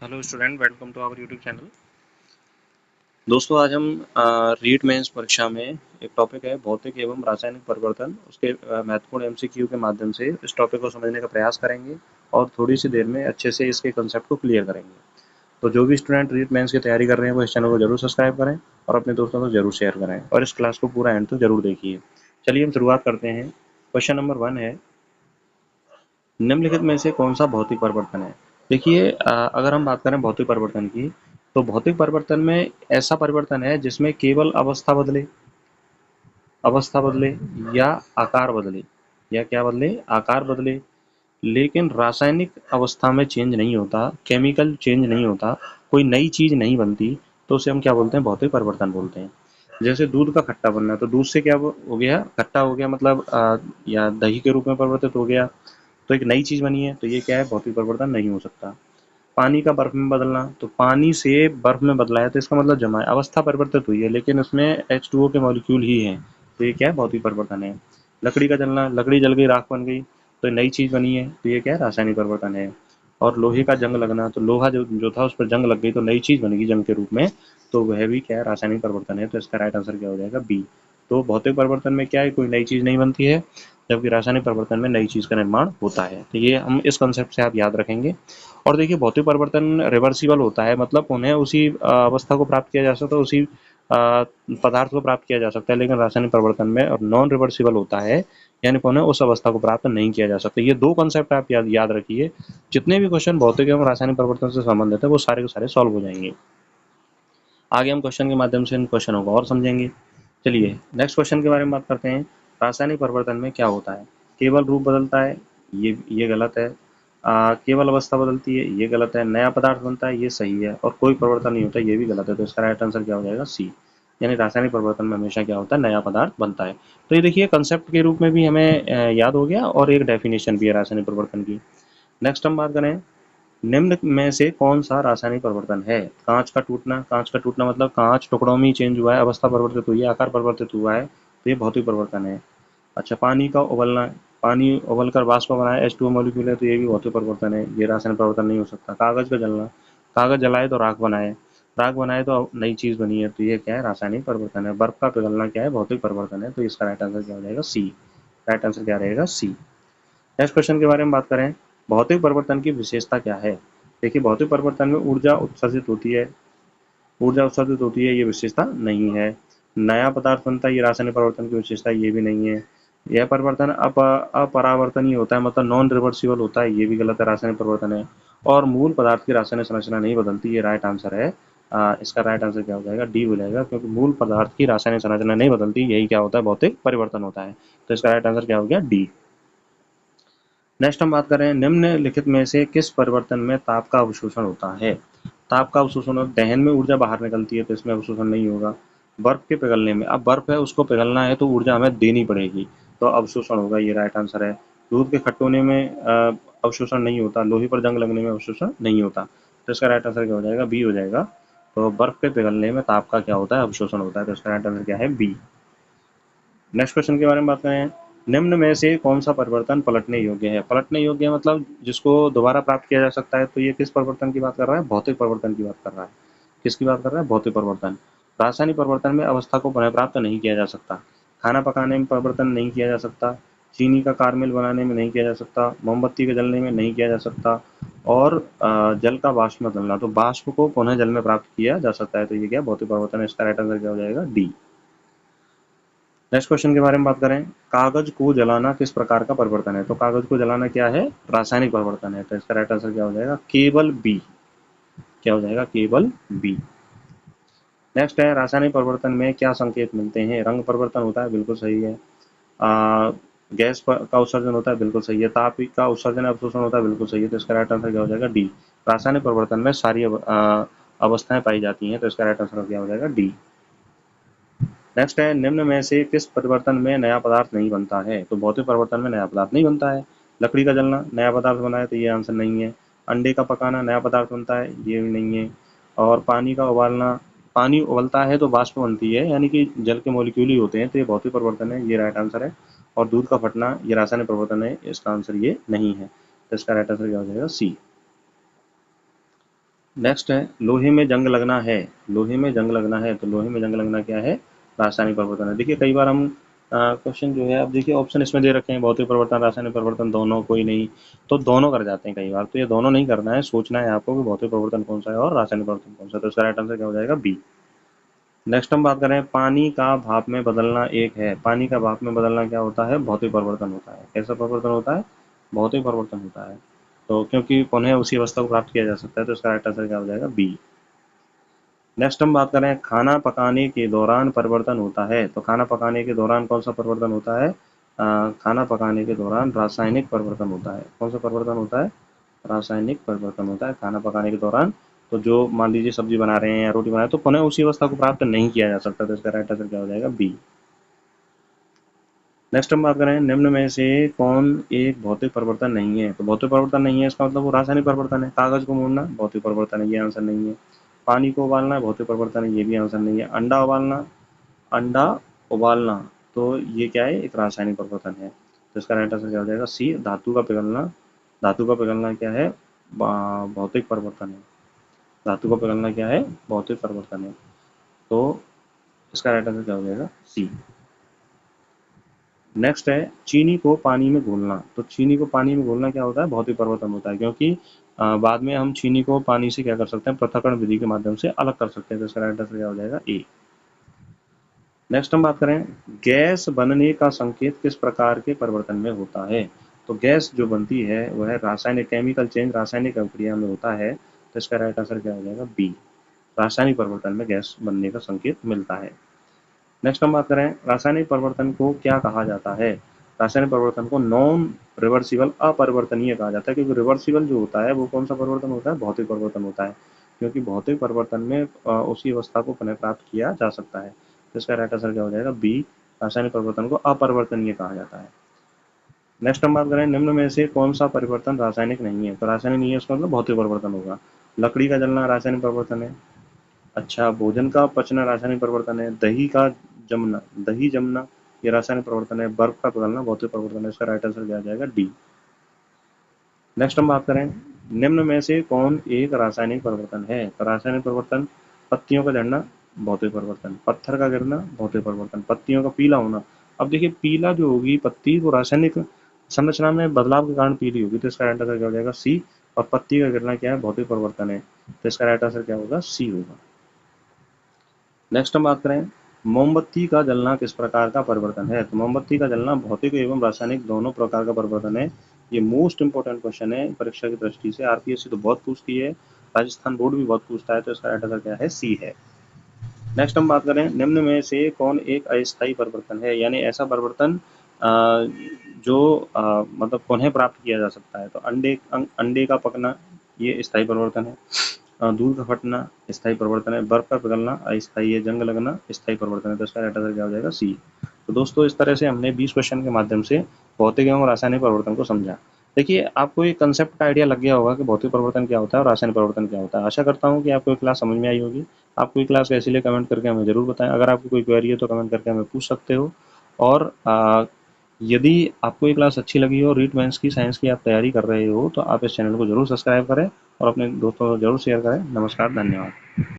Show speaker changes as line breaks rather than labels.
Hello student, welcome to our YouTube channel. दोस्तों, आज हम रीट मेंस परीक्षा में एक टॉपिक है भौतिक एवं रासायनिक परिवर्तन, उसके महत्वपूर्ण एमसीक्यू के माध्यम से इस टॉपिक को समझने का प्रयास करेंगे और थोड़ी सी देर में अच्छे से इसके कंसेप्ट को क्लियर करेंगे। तो जो भी स्टूडेंट रीट मेंस की तैयारी कर रहे हैं वो इस चैनल को जरूर सब्सक्राइब करें और अपने दोस्तों को जरूर शेयर करें और इस क्लास को पूरा एंड तक जरूर देखिए। चलिए हम शुरुआत करते हैं। क्वेश्चन नंबर 1 है, निम्नलिखित में से कौन सा भौतिक परिवर्तन है। देखिए, अगर हम बात करें भौतिक परिवर्तन की, तो भौतिक परिवर्तन में ऐसा परिवर्तन है जिसमें केवल अवस्था बदले या आकार बदले, या क्या बदले, आकार बदले, लेकिन रासायनिक अवस्था में चेंज नहीं होता, केमिकल चेंज नहीं होता, कोई नई चीज नहीं बनती, तो उसे हम क्या बोलते हैं, भौतिक परिवर्तन बोलते हैं। जैसे दूध का खट्टा बनना, तो दूध से क्या हो गया, खट्टा हो गया, मतलब या दही के रूप में परिवर्तित हो गया, तो एक नई चीज बनी है, तो ये क्या है, भौतिक परिवर्तन नहीं हो सकता। पानी का बर्फ में बदलना, तो पानी से बर्फ में बदला है तो इसका मतलब जमा है, अवस्था परिवर्तित हुई है लेकिन उसमें H2O के मॉलिक्यूल ही हैं, तो ये क्या है, भौतिक परिवर्तन है। लकड़ी का जलना, लकड़ी जल गई, राख बन गई, तो नई चीज बनी है, तो ये क्या है, रासायनिक परिवर्तन है। और लोहे का जंग लगना, तो लोहा जो था उस पर जंग लग गई तो नई चीज बनेगी जंग के रूप में, तो वह भी क्या है, रासायनिक परिवर्तन है। तो इसका राइट आंसर क्या हो जाएगा, बी। तो भौतिक परिवर्तन में क्या है, कोई नई चीज नहीं बनती है, जबकि रासायनिक परिवर्तन में नई चीज का निर्माण होता है। तो ये हम इस कंसेप्ट से आप याद रखेंगे। और देखिए, भौतिक परिवर्तन रिवर्सिबल होता है, मतलब उन्हें उसी अवस्था को प्राप्त किया जा सकता है, उसी पदार्थ को प्राप्त किया जा सकता है, लेकिन रासायनिक परिवर्तन में और नॉन रिवर्सिबल होता है, यानी उन्हें उस अवस्था को प्राप्त नहीं किया जा सकता। ये दो कंसेप्ट आप याद रखिए। जितने भी क्वेश्चन भौतिक एवं रासायनिक परिवर्तन से संबंधित है वो सारे के सारे सॉल्व हो जाएंगे। आगे हम क्वेश्चन के माध्यम से इन क्वेश्चनों को और समझेंगे। चलिए नेक्स्ट क्वेश्चन के बारे में बात करते हैं। रासायनिक परिवर्तन में क्या होता है, केवल रूप बदलता है, ये गलत है। केवल अवस्था बदलती है, ये गलत है। नया पदार्थ बनता है, ये सही है। और कोई परिवर्तन नहीं होता, ये भी गलत है। तो इसका राइट आंसर क्या हो जाएगा, सी। यानी रासायनिक परिवर्तन में हमेशा क्या होता है, नया पदार्थ बनता है। तो ये देखिए, कंसेप्ट के रूप में भी हमें याद हो गया और एक डेफिनेशन भी है रासायनिक परिवर्तन की। नेक्स्ट हम बात करें, निम्न में से कौन सा रासायनिक परिवर्तन है। कांच का टूटना, कांच का टूटना मतलब कांच टुकड़ों में चेंज हुआ है, अवस्था परिवर्तित हुई है, आकार परिवर्तित हुआ है, तो ये भौतिक परिवर्तन है। अच्छा, पानी का उबलना, पानी उबलकर वाष्प बनाया, H2O मॉलिक्यूल है, तो ये भी भौतिक परिवर्तन है, ये रासायनिक परिवर्तन नहीं हो सकता। कागज का जलना, कागज जलाए तो राख बनाए, राख बनाए तो नई चीज बनी है, तो ये क्या है, रासायनिक परिवर्तन है। बर्फ का पिघलना क्या है, भौतिक परिवर्तन है। तो इसका राइट आंसर क्या हो जाएगा, सी। राइट आंसर क्या रहेगा, सी। नेक्स्ट क्वेश्चन के बारे में बात करें, भौतिक परिवर्तन की विशेषता क्या है। देखिए, भौतिक परिवर्तन में ऊर्जा उत्सर्जित होती है, ये विशेषता नहीं है। नया पदार्थ बनता है, ये रासायनिक परिवर्तन की विशेषता ये भी नहीं है। यह परिवर्तन अपरावर्तनीय होता है, मतलब नॉन रिवर्सिबल होता है, ये भी गलत है, रासायनिक परिवर्तन है। और मूल पदार्थ की रासायनिक संरचना नहीं बदलती, ये राइट आंसर है। इसका राइट आंसर क्या हो जाएगा, डी हो जाएगा, क्योंकि मूल पदार्थ की रासायनिक संरचना नहीं बदलती, यही क्या होता है, भौतिक परिवर्तन होता है। तो इसका राइट आंसर क्या हो गया, डी। नेक्स्ट हम बात करें, निम्नलिखित में से किस परिवर्तन में ताप का अवशोषण होता है। ताप का अवशोषण, दहन में ऊर्जा बाहर निकलती है तो इसमें अवशोषण नहीं होगा। बर्फ के पिघलने में, अब बर्फ है उसको पिघलना है तो ऊर्जा हमें देनी पड़ेगी, तो अवशोषण होगा, ये राइट आंसर है। दूध के खट्टे होने में अवशोषण नहीं होता, लोहे पर जंग लगने में अवशोषण नहीं होता, तो इसका राइट आंसर क्या हो जाएगा, बी हो जाएगा। तो बर्फ के पिघलने में ताप का क्या होता है, अवशोषण होता है, तो इसका राइट आंसर क्या है, बी। नेक्स्ट क्वेश्चन के बारे में बात करें, निम्न में से कौन सा परिवर्तन पलटने योग्य है। पलटने योग्य मतलब जिसको दोबारा प्राप्त किया जा सकता है, तो ये किस परिवर्तन की बात कर रहा है, भौतिक परिवर्तन की बात कर रहा है। किसकी बात कर रहा है, भौतिक परिवर्तन। रासायनिक परिवर्तन में अवस्था को पुनः प्राप्त नहीं किया जा सकता, खाना पकाने में परिवर्तन नहीं किया जा सकता, चीनी का कारमेल बनाने में नहीं किया जा सकता, मोमबत्ती के जलने में नहीं किया जा सकता, और जल का वाष्प में बदलना, तो वाष्प को पुनः जल में प्राप्त किया जा सकता है, तो ये क्या भौतिक परिवर्तन है। इसका राइट आंसर क्या हो जाएगा, डी। नेक्स्ट क्वेश्चन के बारे में बात करें, कागज को जलाना किस प्रकार का परिवर्तन है। तो कागज को जलाना क्या है, रासायनिक परिवर्तन है, तो इसका राइट आंसर क्या हो जाएगा, केवल बी। क्या हो जाएगा, केवल बी। नेक्स्ट है, रासायनिक परिवर्तन में क्या संकेत मिलते हैं। रंग परिवर्तन होता है, बिल्कुल सही है। गैस का उत्सर्जन होता है, बिल्कुल सही है। ताप का उत्सर्जन अवशोषण होता है, बिल्कुल सही है, तो इसका राइट आंसर क्या हो जाएगा, डी। रासायनिक परिवर्तन में सारी अवस्थाएं पाई जाती हैं, तो इसका राइट आंसर क्या हो जाएगा, डी। नेक्स्ट है, निम्न में से किस परिवर्तन में नया पदार्थ नहीं बनता है। तो भौतिक परिवर्तन में नया पदार्थ नहीं बनता है। लकड़ी का जलना नया पदार्थ बना है, तो ये आंसर नहीं है। अंडे का पकाना नया पदार्थ बनता है, ये भी नहीं है। और पानी का उबालना, पानी उबलता है तो वाष्प बनती है, यानी कि जल के मॉलिक्यूल ही होते हैं, तो ये भौतिक परिवर्तन है, ये राइट आंसर है। और दूध का फटना ये रासायनिक परिवर्तन है, इसका आंसर ये नहीं है, तो इसका राइट आंसर क्या हो जाएगा, सी। नेक्स्ट है लोहे में जंग लगना है। लोहे में जंग लगना है, तो लोहे में जंग लगना क्या है? रासायनिक परिवर्तन है। देखिए कई बार हम क्वेश्चन जो है, अब देखिए ऑप्शन इसमें दे रखे हैं, भौतिक परिवर्तन, रासायनिक परिवर्तन, दोनों, कोई नहीं, तो दोनों कर जाते हैं कई बार। तो ये दोनों नहीं करना है, सोचना है आपको कि भौतिक परिवर्तन कौन सा है और रासायनिक परिवर्तन कौन सा है। तो इसका राइट आंसर क्या हो जाएगा? बी। नेक्स्ट हम बात करें, पानी का भाप में बदलना एक है। पानी का भाप में बदलना क्या होता है? भौतिक परिवर्तन होता है। कैसा परिवर्तन होता है? भौतिक परिवर्तन होता है। तो क्योंकि पुनः उसी अवस्था को प्राप्त किया जा सकता है, तो इसका राइट आंसर क्या हो जाएगा? बी। नेक्स्ट हम बात करें, खाना पकाने के दौरान परिवर्तन होता है। तो खाना पकाने के दौरान कौन सा परिवर्तन होता है? खाना पकाने के दौरान रासायनिक परिवर्तन होता है। कौन सा परिवर्तन होता है? रासायनिक परिवर्तन होता है खाना पकाने के दौरान। तो जो मान लीजिए सब्जी बना रहे हैं या रोटी बना रहे हैं, तो पुनः उसी अवस्था को प्राप्त नहीं किया जा सकता। तो इसका राइट आंसर क्या हो जाएगा? बी। नेक्स्ट हम बात करें, निम्न में से कौन एक भौतिक परिवर्तन नहीं है? तो भौतिक परिवर्तन नहीं है, इसका मतलब वो रासायनिक परिवर्तन है। कागज को मोड़ना भौतिक परिवर्तन है, ये आंसर नहीं है। पानी को उबालना भौतिक परिवर्तन है, ये भी आंसर नहीं है। अंडा उबालना, तो ये क्या है? एक रासायनिक परिवर्तन है। तो इसका राइट आंसर क्या हो जाएगा? सी। धातु का पिघलना क्या है? भौतिक परिवर्तन है। धातु का पिघलना क्या है? भौतिक परिवर्तन है। तो इसका राइट आंसर क्या हो जाएगा? सी। नेक्स्ट है, चीनी को पानी में घोलना। तो चीनी को पानी में घोलना क्या होता है? भौतिक परिवर्तन होता है, क्योंकि बाद में हम चीनी को पानी से क्या कर सकते हैं? पृथक्करण विधि के माध्यम से अलग कर सकते हैं। तो इसका राइट आंसर क्या हो जाएगा? ए। नेक्स्ट हम बात करें, गैस बनने का संकेत किस प्रकार के परिवर्तन में होता है? तो गैस जो बनती है वह रासायनिक केमिकल चेंज, रासायनिक अभिक्रिया में होता है। तो इसका राइट आंसर क्या हो जाएगा? बी। रासायनिक परिवर्तन में गैस बनने का संकेत मिलता है। नेक्स्ट हम बात करें, रासायनिक परिवर्तन को क्या कहा जाता है? रासायनिक परिवर्तन को नॉन रिवर्सिबल, अपरिवर्तनीय कहा जाता है। क्योंकि रिवर्सिबल जो होता है वो कौन सा परिवर्तन होता है? भौतिक परिवर्तन होता है। क्योंकि भौतिक परिवर्तन में उसी अवस्था को पुनः प्राप्त किया जा सकता है। तो इसका राइट आंसर क्या हो जाएगा? बी। रासायनिक परिवर्तन को अपरिवर्तनीय कहा जाता है। नेक्स्ट हम बात करें, निम्न में से कौन सा परिवर्तन रासायनिक नहीं है? तो रासायनिक नहीं है, उसका मतलब भौतिक परिवर्तन होगा। लकड़ी का जलना रासायनिक परिवर्तन है। अच्छा, भोजन का पचना रासायनिक परिवर्तन है। दही जमना ये रासायनिक परिवर्तन है। बर्फ का पिघलना भौतिक परिवर्तन है। इसका राइट आंसर क्या आ जाएगा? डी। नेक्स्ट हम बात करें, निम्न में से कौन एक रासायनिक परिवर्तन है? तो रासायनिक परिवर्तन, पत्तियों का झड़ना भौतिक परिवर्तन, पत्थर का गिरना भौतिक परिवर्तन, पत्तियों का पीला होना। अब देखिए पीला जो होगी पत्ती, वो रासायनिक संरचना में बदलाव के कारण पीली होगी। तो इसका राइट आंसर क्या हो जाएगा? सी। और पत्ती का गिरना क्या है? भौतिक परिवर्तन है। तो इसका राइट आंसर क्या होगा? सी होगा। नेक्स्ट हम बात करें, मोमबत्ती का जलना किस प्रकार का परिवर्तन है? तो मोमबत्ती का जलना भौतिक एवं रासायनिक दोनों प्रकार का परिवर्तन है। ये मोस्ट इंपोर्टेंट क्वेश्चन है परीक्षा की दृष्टि से। आरपीएससी तो बहुत पूछती है, राजस्थान बोर्ड भी बहुत पूछता है। तो इसका राइट आंसर क्या है? सी है। नेक्स्ट हम बात करें, निम्न में से कौन एक अस्थायी परिवर्तन है? यानी ऐसा परिवर्तन जो मतलब पुनः प्राप्त किया जा सकता है। तो अंडे का पकना ये स्थायी परिवर्तन है। दूध का फटना स्थायी परिवर्तन है। बर्फ का पिघलना अस्थायी है। जंग लगना स्थायी परिवर्तन है। तो इसका राइट आंसर क्या हो जाएगा? सी। तो दोस्तों इस तरह से हमने 20 क्वेश्चन के माध्यम से भौतिक एवं रासायनिक परिवर्तन को समझा। देखिए आपको ये कंसेप्ट का आइडिया लग गया होगा कि भौतिक परिवर्तन क्या होता है और रासायनिक परिवर्तन क्या होता है। आशा करता हूँ कि आपको ये क्लास समझ में आई होगी। आपको ये क्लास कैसी लगी कमेंट करके हमें जरूर बताएं। अगर आपकी कोई क्वेरी है तो कमेंट करके हमें पूछ सकते हो। और यदि आपको ये क्लास अच्छी लगी हो, रीट मेंस की, साइंस की आप तैयारी कर रहे हो, तो आप इस चैनल को जरूर सब्सक्राइब करें और अपने दोस्तों को जरूर शेयर करें। नमस्कार, धन्यवाद।